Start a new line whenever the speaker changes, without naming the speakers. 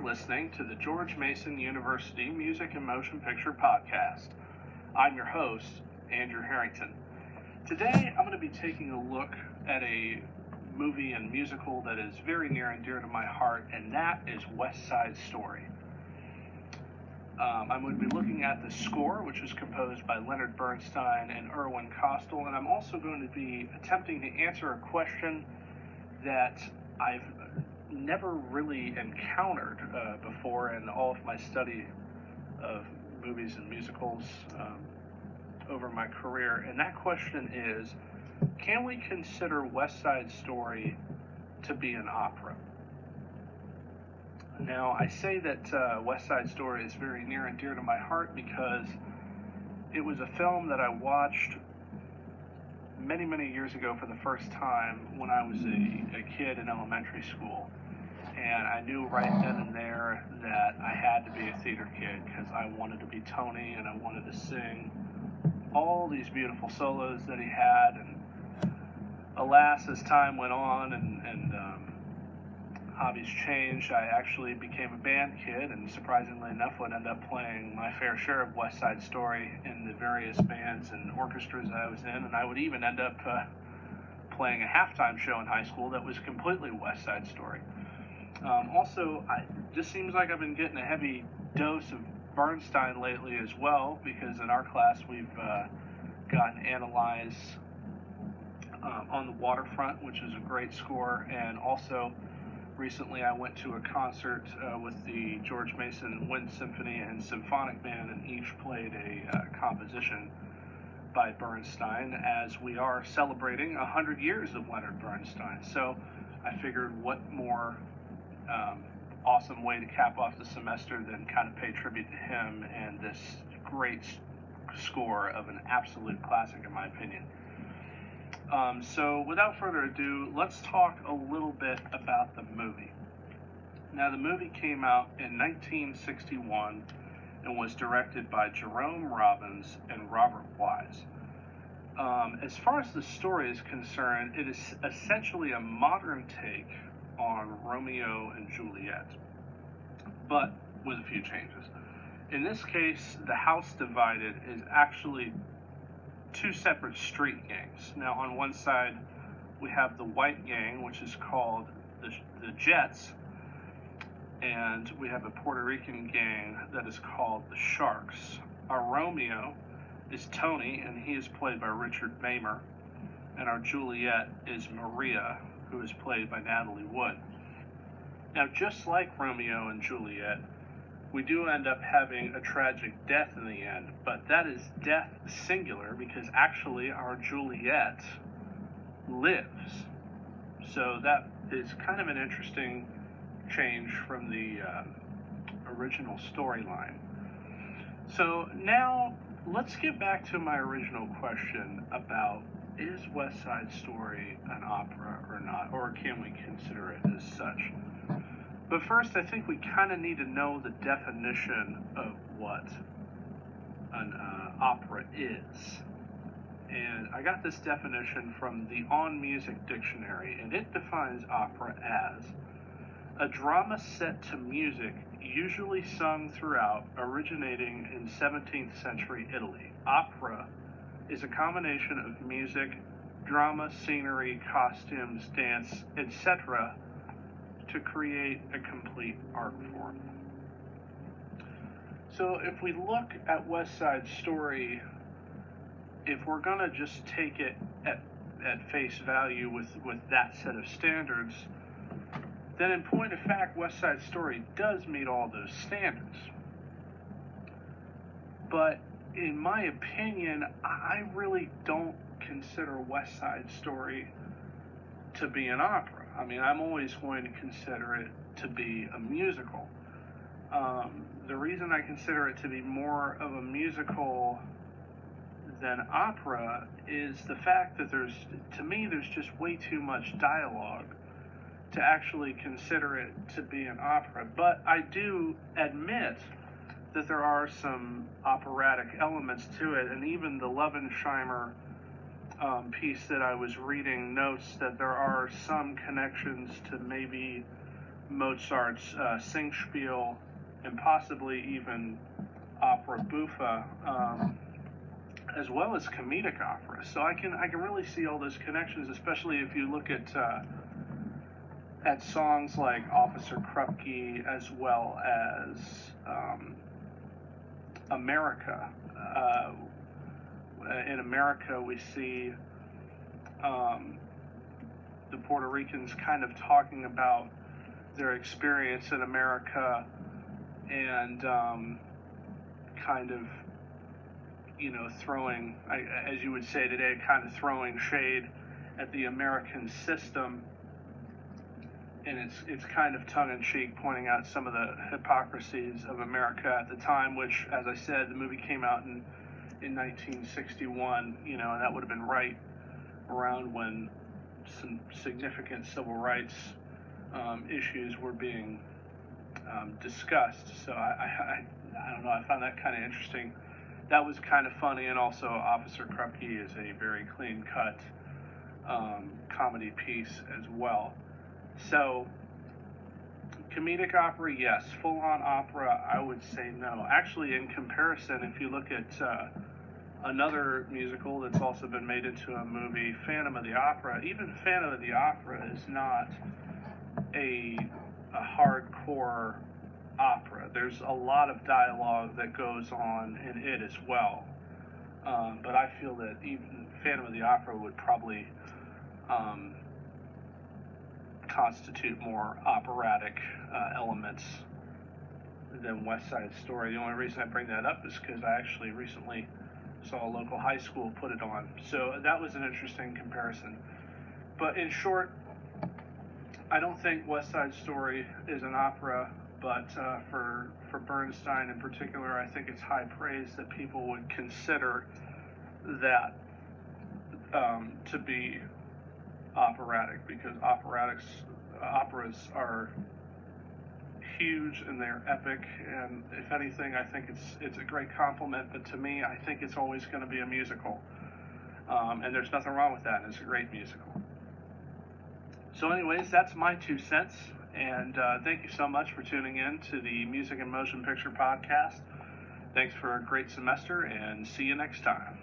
listening to the George Mason University Music and Motion Picture Podcast. I'm your host, Andrew Harrington. Today, I'm going to be taking a look at a movie and musical that is very near and dear to my heart, and that is West Side Story. I'm going to be looking at the score, which was composed by Leonard Bernstein and Irwin Kostal, and I'm also going to be attempting to answer a question that I've never really encountered before in all of my study of movies and musicals over my career, and that question is, can we consider West Side Story to be an opera? Now, I say that West Side Story is very near and dear to my heart because it was a film that I watched many, many years ago for the first time when I was a kid in elementary school. And I knew right then and there that I had to be a theater kid because I wanted to be Tony and I wanted to sing all these beautiful solos that he had. And alas, as time went on and hobbies changed, I actually became a band kid and surprisingly enough would end up playing my fair share of West Side Story in the various bands and orchestras I was in, and I would even end up playing a halftime show in high school that was completely West Side Story. Also, it just seems like I've been getting a heavy dose of Bernstein lately as well, because in our class we've gotten Analyze on the Waterfront, which is a great score, and also recently I went to a concert with the George Mason Wind Symphony and Symphonic Band, and each played a composition by Bernstein, as we are celebrating 100 years of Leonard Bernstein. So I figured what more awesome way to cap off the semester than kind of pay tribute to him and this great score of an absolute classic in my opinion. So without further ado, let's talk a little bit about the movie. Now, the movie came out in 1961 and was directed by Jerome Robbins and Robert Wise. As far as the story is concerned, it is essentially a modern take on Romeo and Juliet, but with a few changes. In this case, the house divided is actually two separate street gangs. Now, on one side, we have the white gang, which is called the Jets, and we have a Puerto Rican gang that is called the Sharks. Our Romeo is Tony, and he is played by Richard Mamer, and our Juliet is Maria, who is played by Natalie Wood. Now, just like Romeo and Juliet, we do end up having a tragic death in the end, but that is death singular because actually our Juliet lives. So that is kind of an interesting change from the original storyline. So now let's get back to my original question about, is West Side Story an opera or not, or can we consider it as such? But first, I think we kind of need to know the definition of what an opera is. And I got this definition from the On Music Dictionary, and it defines opera as a drama set to music, usually sung throughout, originating in 17th century Italy. Opera is a combination of music, drama, scenery, costumes, dance, etc., to create a complete art form. So if we look at West Side Story, if we're going to just take it at face value with that set of standards, then in point of fact, West Side Story does meet all those standards. But in my opinion, I really don't consider West Side Story to be an opera. I mean, I'm always going to consider it to be a musical. The reason I consider it to be more of a musical than opera is the fact that there's just way too much dialogue to actually consider it to be an opera. But I do admit that there are some operatic elements to it, and even the Levensheimer piece that I was reading notes that there are some connections to maybe Mozart's Singspiel, and possibly even opera buffa, as well as comedic opera. So I can really see all those connections, especially if you look at songs like Officer Krupke, as well as America. In America, we see the Puerto Ricans kind of talking about their experience in America, and kind of, throwing, as you would say today, kind of throwing shade at the American system. And it's kind of tongue-in-cheek, pointing out some of the hypocrisies of America at the time, which, as I said, the movie came out in 1961, and that would have been right around when some significant civil rights issues were being discussed. So I don't know, I found that kind of interesting. That was kind of funny, and also Officer Krupke is a very clean-cut comedy piece as well. So, comedic opera, yes. Full-on opera, I would say no. Actually, in comparison, if you look at another musical that's also been made into a movie, Phantom of the Opera, even Phantom of the Opera is not a hardcore opera. There's a lot of dialogue that goes on in it as well. But I feel that even Phantom of the Opera would probably constitute more operatic elements than West Side Story. The only reason I bring that up is because I actually recently saw a local high school put it on. So that was an interesting comparison. But in short, I don't think West Side Story is an opera, but for Bernstein in particular, I think it's high praise that people would consider that to be operatic, because operas are huge and they're epic, and if anything, I think it's a great compliment. But to me, I think it's always going to be a musical, and there's nothing wrong with that, and it's a great musical. So anyways, that's my 2 cents, and thank you so much for tuning in to the Music and Motion Picture Podcast. Thanks for a great semester, and see you next time.